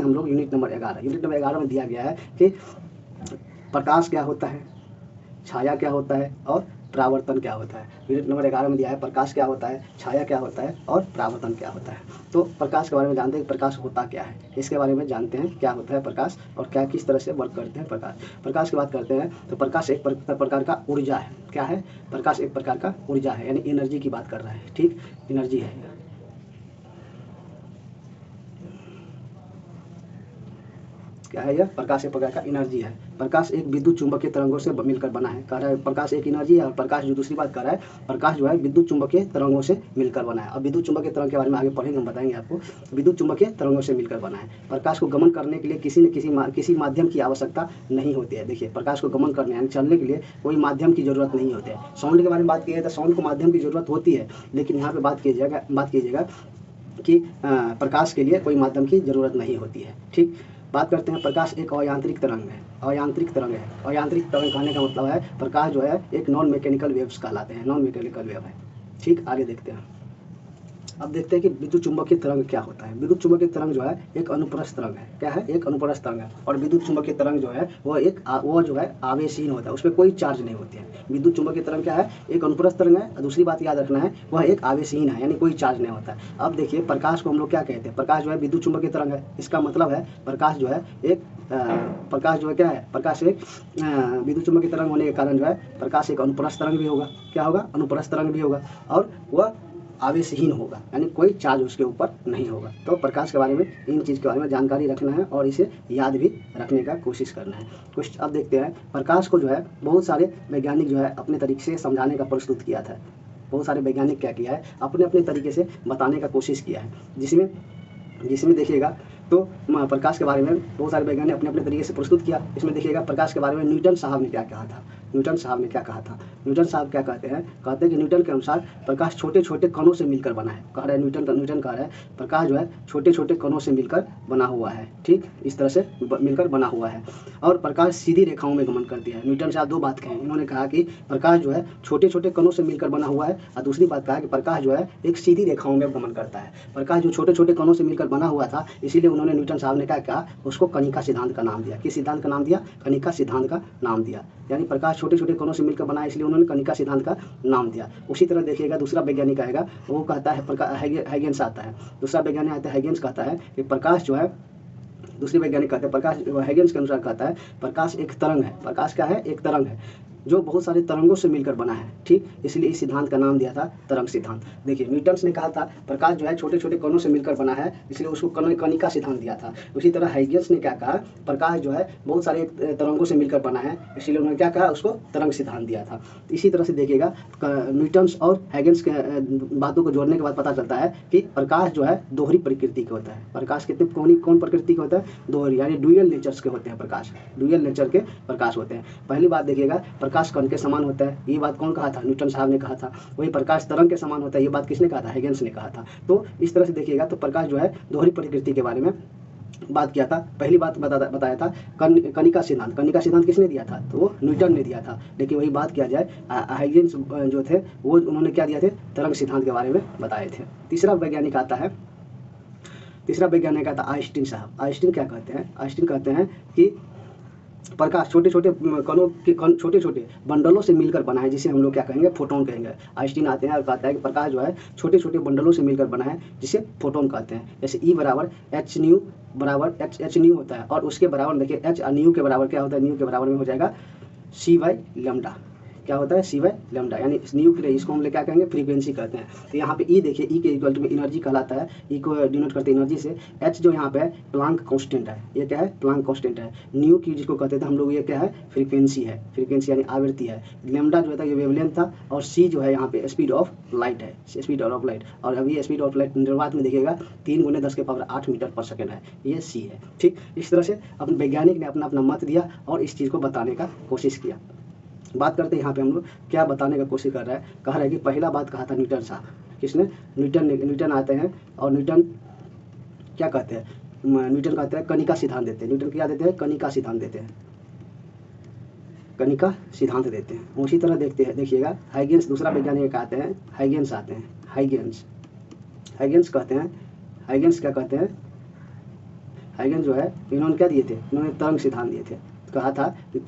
हैं हम लोग यूनिट नंबर 11। यूनिट नंबर 11 में दिया गया है कि प्रकाश क्या होता है, छाया क्या होता है और परावर्तन क्या होता है। यूनिट नंबर 11 में दिया है प्रकाश क्या होता है, छाया क्या होता है और परावर्तन क्या होता है। तो प्रकाश के बारे में जानते हैं कि प्रकाश होता क्या है, इसके बारे में जानते हैं क्या होता है प्रकाश और क्या किस तरह से वर्क करते हैं प्रकाश। प्रकाश की बात करते हैं तो प्रकाश एक प्रकार का ऊर्जा है। क्या है? प्रकाश एक प्रकार का ऊर्जा है, यानी एनर्जी की बात कर रहा है। ठीक, एनर्जी है। क्या है यह? प्रकाश एक प्रकार का एनर्जी है। प्रकाश एक विद्युत चुंबकीय तरंगों से मिलकर बना है। कह रहा है प्रकाश एक एनर्जी है और प्रकाश जो दूसरी बात कर रहा है, प्रकाश जो है विद्युत चुंबकीय तरंगों से मिलकर बना है। अब विद्युत चुंबकीय तरंग के बारे में आगे पढ़ेंगे, हम बताएंगे आपको। विद्युत चुंबकीय तरंगों से मिलकर बना है। प्रकाश को गमन करने के लिए किसी न किसी माध्यम की आवश्यकता नहीं होती है। देखिए, प्रकाश को गमन करने यानी चलने के लिए कोई माध्यम की जरूरत नहीं होती है। साउंड के बारे में बात की है तो साउंड को माध्यम की जरूरत होती है, लेकिन यहाँ पे बात कीजिएगा कि प्रकाश के लिए कोई माध्यम की जरूरत नहीं होती है। ठीक, बात करते हैं प्रकाश एक अयांत्रिक तरंग है। अयांत्रिक तरंग है। अयांत्रिक तरंग कहने का मतलब है प्रकाश जो है एक नॉन मैकेनिकल वेव्स कहलाते हैं, नॉन मैकेनिकल वेव है। ठीक, आगे देखते हैं। अब देखते हैं कि विद्युत चुंबकीय तरंग क्या होता है। विद्युत चुंबकीय तरंग जो है एक अनुप्रस्थ तरंग है। क्या है? एक अनुप्रस्थ तरंग है। और विद्युत चुंबकीय तरंग जो है वो जो है आवेशहीन होता है, उसमें कोई चार्ज नहीं होती है। विद्युत चुंबकीय तरंग क्या है? एक अनुप्रस्थ तरंग है। दूसरी बात याद रखना है, वह एक आवेशहीन है, यानी कोई चार्ज नहीं होता है। अब देखिए, प्रकाश को हम लोग क्या कहते हैं? प्रकाश जो है विद्युत चुंबकीय तरंग है। इसका मतलब है प्रकाश जो है प्रकाश जो है क्या है? प्रकाश एक विद्युत चुंबकीय तरंग होने के कारण जो है प्रकाश एक अनुप्रस्थ तरंग भी होगा। क्या होगा? अनुप्रस्थ तरंग भी होगा और वह आवेशहीन होगा, यानी कोई चार्ज उसके ऊपर नहीं होगा। तो प्रकाश के बारे में, इन चीज़ के बारे में जानकारी रखना है और इसे याद भी रखने का कोशिश करना है। कुछ अब देखते हैं, प्रकाश को जो है बहुत सारे वैज्ञानिक जो है अपने तरीके से समझाने का प्रस्तुत किया था। बहुत सारे वैज्ञानिक क्या किया है? अपने अपने तरीके से बताने का कोशिश किया है, जिसमें देखिएगा तो प्रकाश के बारे में बहुत सारे वैज्ञानिक अपने अपने तरीके से प्रस्तुत किया। इसमें देखिएगा प्रकाश के बारे में न्यूटन साहब ने क्या कहा था। न्यूटन साहब क्या कहते हैं कि न्यूटन के अनुसार प्रकाश छोटे छोटे कणों से मिलकर बना है। कह रहा है न्यूटन कह रहा है प्रकाश जो है छोटे छोटे कणों से मिलकर बना हुआ है। ठीक, इस तरह से मिलकर बना हुआ है और प्रकाश सीधी रेखाओं में गमन करती है। न्यूटन साहब दो बात कहें, इन्होंने कहा कि प्रकाश जो है छोटे छोटे कणों से मिलकर बना हुआ है और दूसरी बात कहा कि प्रकाश जो है एक सीधी रेखाओं में गमन करता है। प्रकाश जो छोटे छोटे कणों से मिलकर बना हुआ था, इसीलिए उन्होंने न्यूटन साहब ने क्या कहा? उसको कणिका सिद्धांत का नाम दिया। किस सिद्धांत का नाम दिया? कणिका सिद्धांत का नाम दिया। यानी प्रकाश छोटे छोटे कणों से मिलकर बना है, इसलिए उन्होंने कणिका सिद्धांत का नाम दिया। उसी तरह देखिएगा दूसरा वैज्ञानिक आएगा, वो कहता है हाइगेंस आता है। दूसरा वैज्ञानिक आता है हाइगेंस, कहता है कि प्रकाश जो है, दूसरे वैज्ञानिक कहते हैं प्रकाश, हाइगेंस के अनुसार कहता है प्रकाश एक तरंग है। प्रकाश क्या है? एक तरंग है जो बहुत सारे तरंगों से मिलकर बना है। ठीक, इसलिए इस सिद्धांत का नाम दिया था तरंग सिद्धांत। देखिए, न्यूटन ने कहा था प्रकाश जो है छोटे छोटे कणों से मिलकर बना है, इसलिए उसको कणिका सिद्धांत दिया था। उसी तरह हाइगेंस ने क्या कहा? प्रकाश जो है बहुत सारे तरंगों से मिलकर बना है, इसलिए उन्होंने क्या कहा? उसको तरंग सिद्धांत दिया था। इसी तरह से देखिएगा न्यूटन और हाइगेंस के बातों को जोड़ने के बाद पता चलता है कि प्रकाश जो है दोहरी प्रकृति का होता है। प्रकाश कितने कौन प्रकृति का होता है? दोहरी, यानी ड्यूअल नेचर्स के होते हैं प्रकाश। ड्यूअल नेचर के प्रकाश होते हैं। पहली बात देखिएगा, प्रकाश कण के समान होता है। ये बात कौन कहा था? न्यूटन साहब ने कहा था। वही प्रकाश तरंग के समान होता है, ये बात किसने कहा था? हाइगेंस ने कहा था। तो इस तरह से देखिएगा तो प्रकाश जो है दोहरी प्रकृति के बारे में बात किया था। पहली बात बताया था कणिका सिद्धांत। कणिका सिद्धांत किसने दिया था? तो वो न्यूटन ने दिया था। लेकिन वही बात किया जाए, हाइगेंस जो थे वो उन्होंने क्या दिया थे? तरंग सिद्धांत के बारे में बताए थे। तीसरा वैज्ञानिक आता है आइंस्टीन साहब। आइंस्टीन क्या कहते हैं? आइंस्टीन कहते हैं कि प्रकाश छोटे छोटे कणों के छोटे छोटे बंडलों से मिलकर बना है, जिसे हम लोग क्या कहेंगे? फोटोन कहेंगे। आइंस्टीन आते हैं और कहता है कि प्रकाश जो है छोटे छोटे बंडलों से मिलकर बना है, जिसे फोटोन कहते हैं। जैसे E बराबर एच न्यू होता है और उसके बराबर देखिए एच न्यू के बराबर क्या होता है? न्यू के बराबर में हो जाएगा C/λ। क्या होता है? C/λ, यानी न्यू के लिए इसको हम लोग क्या कहेंगे? फ्रीक्वेंसी कहते हैं। तो यहाँ पे E देखिए, E के इक्वल टू में एनर्जी कहलाता है। E को डिनोट करते हैं एनर्जी से। H जो यहाँ पे है प्लांक कांस्टेंट है। ये क्या है? प्लांक कांस्टेंट है। न्यू की जिसको कहते थे हम लोग, ये क्या है? फ्रीक्वेंसी है। फ्रीक्वेंसी यानी आवृत्ति है। लैम्डा जो था ये वेवलेंथ था और C जो है यहाँ पे स्पीड ऑफ लाइट है। स्पीड ऑफ लाइट, और अभी स्पीड ऑफ लाइट निर्वात में देखिएगा 3 × 10⁸ मीटर पर सेकेंड है। ये C है। ठीक, इस तरह से अपने वैज्ञानिक ने अपना मत दिया और इस चीज़ को बताने का कोशिश किया। बात करते हैं यहाँ पे हम लोग क्या बताने का कोशिश कर रहा है। कह रहा है कि पहला बात कहा था न्यूटन साहब। किसने? न्यूटन आते हैं और न्यूटन क्या कहते हैं? न्यूटन कहते हैं कणिका सिद्धांत देते हैं। न्यूटन क्या देते हैं? कणिका सिद्धांत देते हैं। कणिका सिद्धांत देते हैं। उसी तरह देखिएगा हाइगेंस दूसरा वैज्ञानिक कहते हैं। हाइगेंस आते हैं। हाइगेंस कहते हैं, हाइगेंस क्या कहते हैं हाइगेंस जो है इन्होंने क्या दिए थे, इन्होंने तरंग सिद्धांत दिए थे, कहा था कि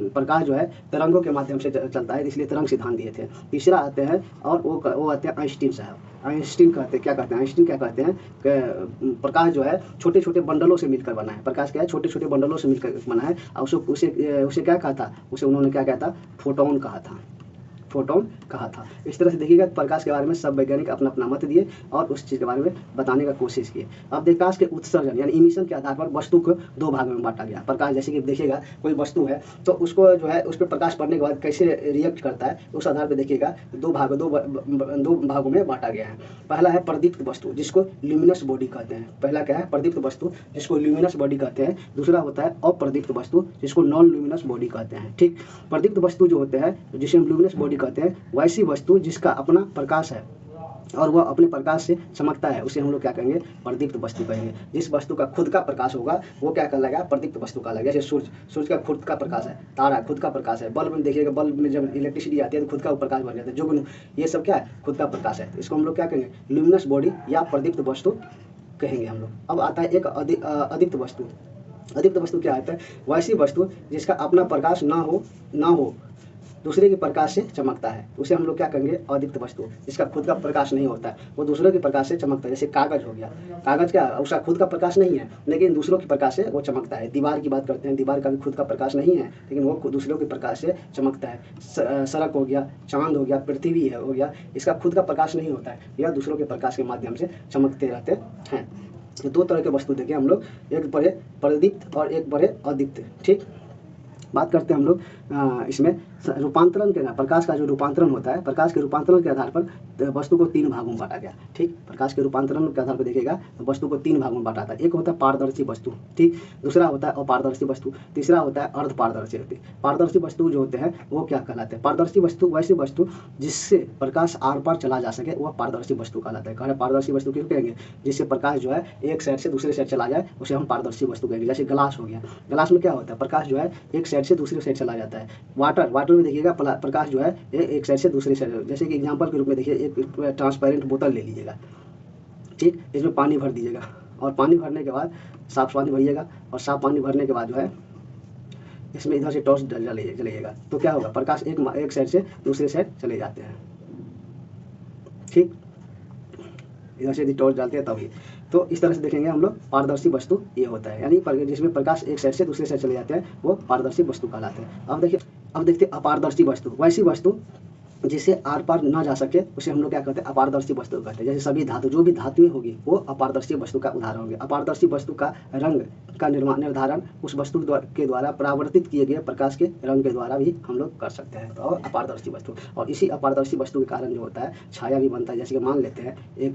प्रकाश जो है तरंगों के माध्यम से चलता है, इसलिए तरंग सिद्धांत दिए थे। तीसरा आते हैं और वो आते हैं आइंस्टीन साहब। आइंस्टीन कहते क्या कहते हैं, आइंस्टीन क्या कहते हैं कि प्रकाश जो है छोटे छोटे बंडलों से मिलकर बना है। प्रकाश क्या है, छोटे छोटे बंडलों से मिलकर बना है। और उसे क्या कहा था, उसे उन्होंने क्या कहा था, फोटोन कहा था, फोटोन कहा था। इस तरह से देखिएगा प्रकाश के बारे में सब वैज्ञानिक अपना अपना मत दिए और उस चीज़ के बारे में बताने का कोशिश किए। अब प्रकाश के उत्सर्जन यानी इमिशन के आधार पर वस्तु को दो भागों में बांटा गया। प्रकाश जैसे कि देखिएगा कोई वस्तु है तो उसको जो है उस पर प्रकाश पड़ने के बाद कैसे रिएक्ट करता है, उस आधार पर देखिएगा दो भागों में बांटा गया है। पहला है प्रदीप्त वस्तु जिसको ल्यूमिनस बॉडी कहते हैं। पहला क्या है, प्रदीप्त वस्तु जिसको ल्यूमिनस बॉडी कहते हैं। दूसरा होता है अप्रदीप्त वस्तु जिसको नॉन ल्यूमिनस बॉडी कहते हैं। ठीक, प्रदीप्त वस्तु जो होते हैं जिसे हम ल्यूमिनस बॉडी कहते हैं, वैसी वस्तु जिसका अपना प्रकाश है और वह अपने प्रकाश से चमकता है, उसे हम लोग क्या कहेंगे, प्रदीप्त वस्तु कहेंगे। जिस वस्तु का खुद का प्रकाश होगा वो क्या कहलाएगा, प्रदीप्त वस्तु कहलाएगा। जैसे सूर्य का खुद का प्रकाश है, तारा खुद का प्रकाश है, बल्ब में देखिएगा, बल्ब में जब इलेक्ट्रिसिटी आती है तो खुद का प्रकाश बन जाता है, जुगनू, ये सब क्या है, खुद का प्रकाश है। इसको हम लोग क्या कहेंगे, ल्यूमिनस बॉडी या प्रदीप्त वस्तु कहेंगे हम लोग। अब आता है एक अदीप्त वस्तु। अदीप्त वस्तु क्या होता है, वैसी वस्तु जिसका अपना प्रकाश ना हो दूसरे के प्रकाश से चमकता है, उसे हम लोग क्या कहेंगे, अदीप्त वस्तु। जिसका खुद का प्रकाश नहीं होता है, वो दूसरों के प्रकाश से चमकता है। जैसे कागज हो गया, कागज क्या, उसका खुद का प्रकाश नहीं है लेकिन दूसरों के प्रकाश से वो चमकता है। दीवार की बात करते हैं, दीवार का भी खुद का प्रकाश नहीं है लेकिन वो दूसरों के प्रकाश से चमकता है। सड़क हो गया, चांद हो गया, पृथ्वी हो गया, इसका खुद का प्रकाश नहीं होता है, यह दूसरों के प्रकाश के माध्यम से चमकते रहते हैं। तो दो तरह के वस्तु देखें हम लोग, एक बड़े प्रदीप्त और एक बड़े अदीप्त। ठीक, बात करते हैं हम लोग इसमें रूपांतरण के, प्रकाश का जो रूपांतरण होता है, प्रकाश के रूपांतरण के आधार पर वस्तु को तीन भागों में बांटा गया। ठीक, प्रकाश के रूपांतरण के आधार पर देखिएगा तो वस्तु को तीन भागों में बांटा था। एक होता है पारदर्शी वस्तु, ठीक, दूसरा होता है अपारदर्शी वस्तु, तीसरा होता है अर्ध पारदर्शी वस्तु। पारदर्शी वस्तु जो होते हैं वो क्या कहलाते हैं, पारदर्शी वस्तु वैसी वस्तु जिससे प्रकाश आर पार चला जा सके, वह पारदर्शी वस्तु कहलाता है। कहें पारदर्शी वस्तु क्यों कहेंगे, जिससे प्रकाश जो है एक साइड से दूसरे साइड चला जाए, उसे हम पारदर्शी वस्तु कहेंगे। जैसे ग्लास हो गया, ग्लास में क्या होता है, प्रकाश जो है एक साइड से दूसरे साइड चला जाता है। वाटर में देखिएगा प्रकाश जो है एक साइड से दूसरे साइड, जैसे कि एग्जांपल के रूप में देखिए एक ट्रांसपेरेंट बोतल ले लीजिएगा, ठीक, इसमें पानी भर दीजिएगा और पानी भरने के बाद साफ पानी भरिएगा और साफ पानी भरने के बाद जो है इसमें इधर से टॉर्च जलाइएगा तो क्या होगा, प्रकाश एक साइड से दूसरे साइड चले जाते हैं। ठीक, इधर से यदि टॉर्च डालते हैं तभी, तो इस तरह से देखेंगे हम लोग पारदर्शी वस्तु ये होता है, यानी जिसमें प्रकाश एक साइड से दूसरे साइड चले जाते हैं वो पारदर्शी वस्तु कहलाते हैं। अब देखिए अपारदर्शी वस्तु, वैसी वस्तु जिसे आर पार ना जा सके उसे हम लोग क्या कहते हैं, अपारदर्शी वस्तु कहते हैं। जैसे सभी धातु, जो भी धातुएं होगी वो अपारदर्शी वस्तु का उदाहरण होंगे। अपारदर्शी वस्तु का रंग का निर्धारण उस वस्तु के द्वारा परावर्तित किए गए प्रकाश के रंग के द्वारा भी हम लोग कर सकते हैं, तो अपारदर्शी वस्तु। और इसी अपारदर्शी वस्तु के कारण जो होता है छाया भी बनता है। जैसे कि मान लेते हैं एक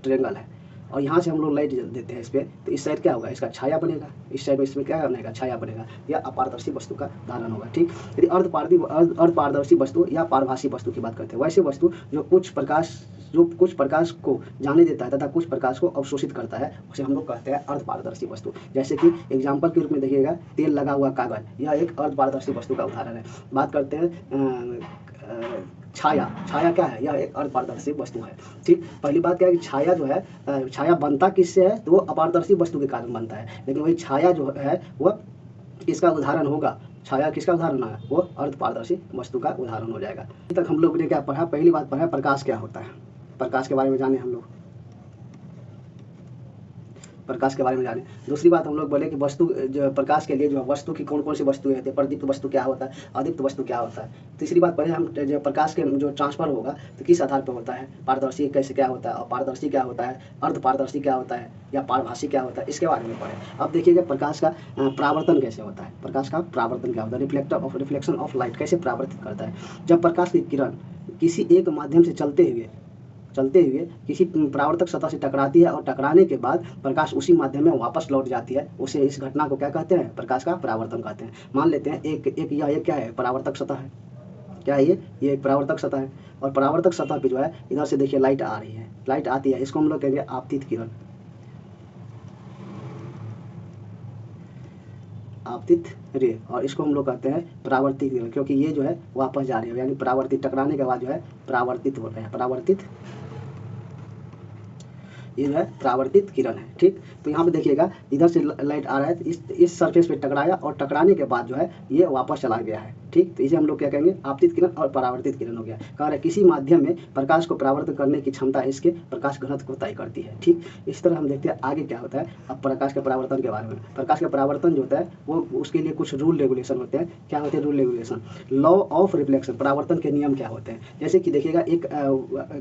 ट्रायंगल है और यहाँ से हम लोग लाइट देते हैं इस पर, तो इस साइड क्या होगा, इसका छाया बनेगा, इस साइड में इसमें क्या बनेगा, छाया बनेगा। यह अपारदर्शी वस्तु का उदाहरण होगा। ठीक, यदि अर्धपारदर्शी वस्तु या पारभासी वस्तु की बात करते हैं, वैसे वस्तु जो कुछ प्रकाश को जाने देता है तथा कुछ प्रकाश को अवशोषित करता है, उसे हम लोग कहते हैं अर्धपारदर्शी वस्तु। जैसे कि एग्जाम्पल के रूप में देखिएगा तेल लगा हुआ कागज, यह एक अर्धपारदर्शी वस्तु का उदाहरण है। बात करते हैं छाया क्या है, यह एक अर्धपारदर्शी वस्तु है। ठीक, पहली बात क्या है कि छाया जो है, छाया बनता किससे है, तो वो अपारदर्शी वस्तु के कारण बनता है, लेकिन वही छाया जो है वो किसका उदाहरण होगा, छाया किसका उदाहरण है, वो अर्धपारदर्शी वस्तु का उदाहरण हो जाएगा। अभी तक हम लोग ने क्या पढ़ा, पहली बात पढ़ा प्रकाश क्या होता है, प्रकाश के बारे में जाने हम लोग, प्रकाश के बारे में जाने। दूसरी बात हम लोग बोले कि वस्तु जो प्रकाश के लिए जो वस्तु की कौन कौन सी वस्तुएं होती है, प्रदीप्त वस्तु क्या होता है, अदीप्त वस्तु क्या होता है। तीसरी बात पढ़े हम जो प्रकाश के जो ट्रांसफर होगा तो किस आधार पर होता है, पारदर्शी कैसे क्या होता है, अपारदर्शी क्या होता है, अर्धपारदर्शी क्या होता है या पारभासी क्या होता है, इसके बारे में पढ़े। अब देखिएगा प्रकाश का परावर्तन कैसे होता है, प्रकाश का परावर्तन क्या होता है, रिफ्लेक्शन ऑफ लाइट कैसे परावर्तित करता है। जब प्रकाश की किरण किसी एक माध्यम से चलते हुए किसी परावर्तक सतह से टकराती है और टकराने के बाद प्रकाश उसी माध्यम में वापस लौट जाती है, उसे इस घटना को क्या कहते हैं, प्रकाश का परावर्तन कहते हैं। मान लेते हैं यह क्या है, परावर्तक सतह है, क्या है ये एक परावर्तक सतह है और परावर्तक सतह पे जो है इधर से देखिए लाइट आ रही है, लाइट आती है, इसको हम लोग कहेंगे आपतित किरण, आपतित रे, और इसको हम लोग कहते हैं परावर्तित किरण, क्योंकि ये जो है वापस जा रही है, यानी परावर्तित, टकराने के बाद जो है परावर्तित होता है, परावर्तित ये जो है परावर्तित किरण है। ठीक, तो यहाँ पे देखिएगा इधर से लाइट आ रहा है, इस सरफेस पे टकराया और टकराने के बाद जो है ये वापस चला गया है। ठीक, तो इसे हम लोग क्या कहेंगे, आपतित किरण और परावर्तित किरण हो गया। कह रहा है किसी माध्यम में प्रकाश को परावर्तित करने की क्षमता इसके प्रकाश घनत्व को तय करती है। ठीक, इस तरह हम देखते हैं आगे क्या होता है अब प्रकाश के परावर्तन के बारे में। प्रकाश का परावर्तन जो होता है वो उसके लिए कुछ रूल रेगुलेशन होते हैं। क्या होते हैं rule regulation? Law of reflection, परावर्तन के नियम क्या होते हैं? जैसे कि देखिएगा एक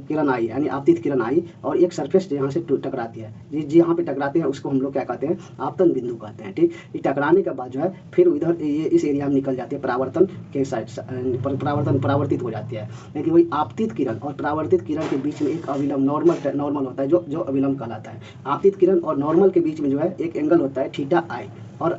किरण आई यानी आपतित किरण आई और एक सरफेस यहाँ से टकराती है, जहाँ पे टकराते हैं उसको हम लोग क्या कहते हैं, आपतन बिंदु कहते हैं। ठीक, ये टकराने के बाद जो है फिर इधर ये इस एरिया में निकल जाती है, परावर्तन के साइड परावर्तित हो जाती है। लेकिन वही आपतित किरण और परावर्तित किरण के बीच में एक अविलंब नॉर्मल होता है जो अविलंब कहलाता है। आपतित किरण और नॉर्मल के बीच में जो है एक एंगल होता है थीटा आई, और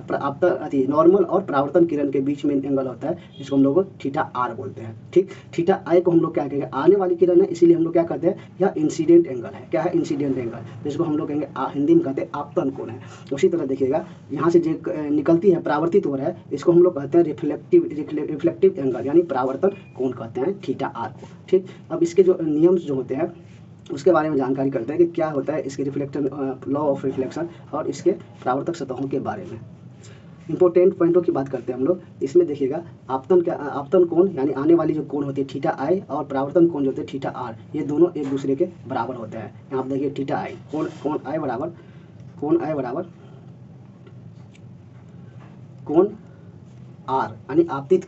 नॉर्मल और परावर्तन किरण के बीच में एंगल होता है जिसको हम लोग थीटा आर बोलते हैं। ठीक, थीटा आई को हम लोग क्या कहेंगे, आने वाली किरण है, इसीलिए हम लोग क्या कहते हैं, यह इंसिडेंट एंगल है। क्या है? इंसिडेंट एंगल, जिसको हम लोग कहेंगे हिंदी में कहते हैं आपतन कोण है। उसी तरह देखिएगा यहाँ से जो निकलती है परावर्तित हो रहा है, इसको हम लोग कहते हैं रिफ्लेक्टिव एंगल यानी परावर्तन कोण कहते हैं थीटा आर को। ठीक, अब इसके जो नियम जो होते हैं उसके बारे में जानकारी करते हैं कि क्या होता है इसके रिफ्लेक्शन, लॉ ऑफ रिफ्लेक्शन और इसके परावर्तक सतहों के बारे में। इंपॉर्टेंट पॉइंटों की बात करते हैं हम लोग। इसमें देखिएगा आपतन कोण यानी आने वाली जो कोण होती है थीटा आई और परावर्तन कोण जो होते हैं थीटा आर, ये दोनों एक दूसरे के बराबर होते हैं। यहाँ पर देखिए थीटा आई कोण आई बराबर कोण आर यानी आपतित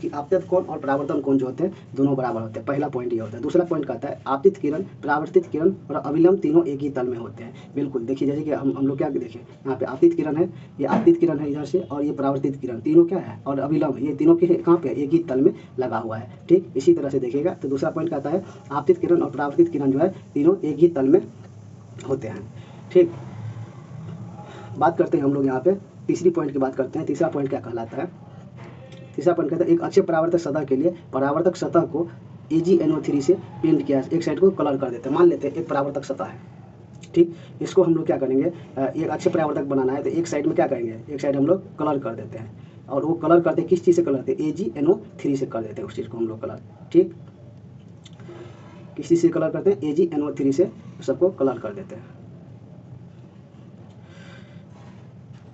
कोण और परावर्तन कोण जो होते हैं दोनों बराबर होते हैं। पहला पॉइंट ये होता है। दूसरा पॉइंट कहता है आपतित किरण, परावर्तित किरण और अविलंब तीनों एक ही तल में होते हैं। बिल्कुल देखिए, जैसे कि हम लोग क्या देखें, यहाँ पे आपतित किरण है, ये आपतित किरण है इधर से, और ये परावर्तित किरण, तीनों क्या है, और अविलंब, ये तीनों के कहाँ पे, एक ही तल में लगा हुआ है। ठीक, इसी तरह से देखिएगा तो दूसरा पॉइंट कहता है आपतित किरण और परावर्तित किरण जो है तीनों एक ही तल में होते हैं। ठीक, बात करते हैं हम लोग यहाँ पे तीसरी पॉइंट की बात करते हैं। तीसरा पॉइंट क्या कहलाता है? तीसरा पॉइंट कहता है एक अच्छे परावर्तक सतह के लिए परावर्तक सतह को AgNO3 से पेंट किया, एक साइड को कलर कर देते हैं। मान लेते हैं एक परावर्तक सतह है। ठीक, इसको हम लोग क्या करेंगे, एक अच्छे परावर्तक बनाना है तो एक साइड में क्या करेंगे, एक साइड हम लोग कलर कर देते हैं। और वो कलर करते हैं किस चीज़ से कलर करते हैं, AgNO3 से कर देते हैं उस चीज़ को हम लोग कलर। ठीक, किस चीज़ से कलर करते हैं, AgNO3 से सबको कलर कर देते हैं।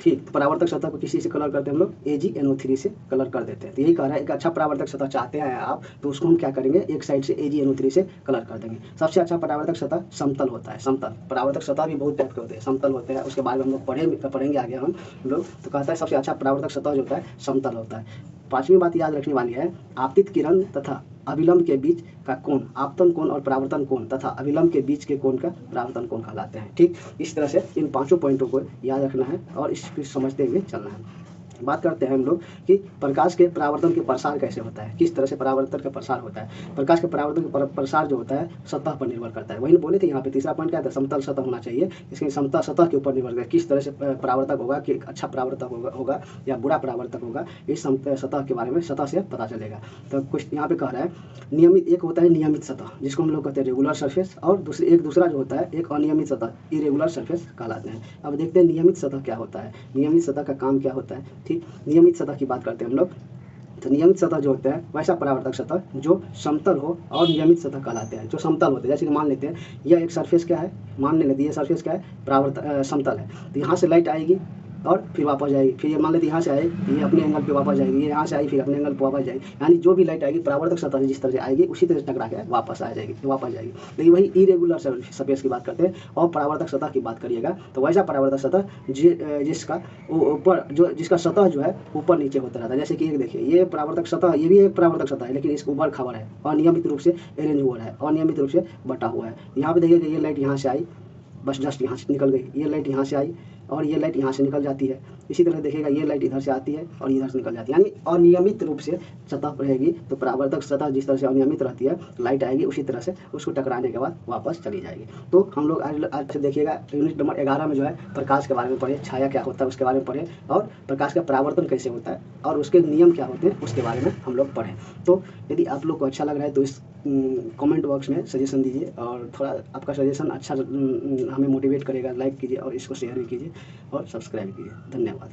ठीक, तो परावर्तक सतह को किसी से कलर करते हैं हम लोग, AgNO3 से कलर कर देते हैं। तो यही कह रहा है एक अच्छा परावर्तक सतह चाहते हैं आप, तो उसको हम क्या करेंगे, एक साइड से AgNO3 से कलर कर देंगे। सबसे अच्छा परावर्तक सतह समतल होता है। समतल परावर्तक सतह भी बहुत टाइप के होते हैं, समतल होते हैं, उसके बारे में हम लोग पढ़ेंगे आगे हम लोग। तो कहता है सबसे अच्छा परावर्तक सतह जो होता है समतल होता है। पांचवी बात याद रखने वाली है, आपतित किरण तथा अविलंब के बीच का कोण आपतन कोण और परावर्तन कोण तथा अविलंब के बीच के कोण का परावर्तन कोण कहलाते हैं। ठीक, इस तरह से इन पांचों पॉइंटों को याद रखना है और इसको समझते हुए चलना है। बात करते हैं हम लोग कि प्रकाश के परावर्तन के प्रसार कैसे होता है, किस तरह से परावर्तन का प्रसार होता है। प्रकाश के परावर्तन का प्रसार जो होता है सतह पर निर्भर करता है। वही बोले थे यहाँ पे तीसरा पॉइंट क्या था, समतल सतह होना चाहिए। इसके समतल सतह के ऊपर निर्भर करता है किस तरह से परावर्तक होगा, कि अच्छा परावर्तक होगा या बुरा परावर्तक होगा, इस सतह के बारे में सतह से पता चलेगा। तो कुछ यहाँ पे कह रहा है नियमित, एक होता है नियमित सतह जिसको हम लोग कहते हैं रेगुलर सरफेस, और दूसरा जो होता है एक अनियमित सतह इरेगुलर सरफेस कहलाते हैं। अब देखते हैं नियमित सतह क्या होता है, नियमित सतह का काम क्या होता है। ठीक, नियमित सतह की बात करते हैं हम लोग। तो नियमित सतह जो होता है वैसा परावर्तक सतह जो समतल हो और नियमित सतह कहलाते हैं। जो समतल होते हैं, जैसे कि मान लेते हैं यह एक सरफेस क्या है, मान लेते हैं ये सरफेस क्या है, परावर्तक समतल है। तो यहाँ से लाइट आएगी और फिर वापस जाएगी, फिर ये मान लेते यहाँ से आए, ये अपने एंगल पे वापस जाएगी, ये यहाँ से आई फिर अपने एंगल पे वापस जाएगी। यानी जो भी लाइट आएगी परावर्तक सतह से जिस तरह से आएगी उसी तरह से टकरा के वापस आ जाएगी, वापस जाएगी। लेकिन वही इरेगुलर सरफेस की बात करते हैं और परावर्तक सतह की बात करिएगा तो वैसा परावर्तक सतह जिसका ऊपर जिसका सतह जो है ऊपर नीचे होता रहता है। जैसे कि एक देखिए ये परावर्तक सतह, ये भी एक परावर्तक सतह है लेकिन इसको ऊपर खबर है, अनियमित रूप से अरेंज हुआ है, अनियमित रूप से बटा हुआ है। यहाँ पे देखिए ये लाइट यहाँ से आई, बस जस्ट यहाँ से निकल गई, ये लाइट यहाँ से आई और ये लाइट यहाँ से निकल जाती है। इसी तरह देखिएगा ये लाइट इधर से आती है और इधर से निकल जाती है, यानी अनियमित रूप से सतह रहेगी। तो परावर्तक सतह जिस तरह से अनियमित रहती है, लाइट आएगी उसी तरह से उसको टकराने के बाद वापस चली जाएगी। तो हम लोग आज से देखिएगा यूनिट नंबर 11 में जो है प्रकाश के बारे में पढ़े, छाया क्या होता है उसके बारे में पढ़े, और प्रकाश का परावर्तन कैसे होता है और उसके नियम क्या होते हैं उसके बारे में हम लोग पढ़ें। तो यदि आप लोग को अच्छा लग रहा है तो इस कमेंट बॉक्स में सजेशन दीजिए, और थोड़ा आपका सजेशन अच्छा हमें मोटिवेट करेगा। लाइक कीजिए और इसको शेयर भी कीजिए और सब्सक्राइब कीजिए। धन्यवाद।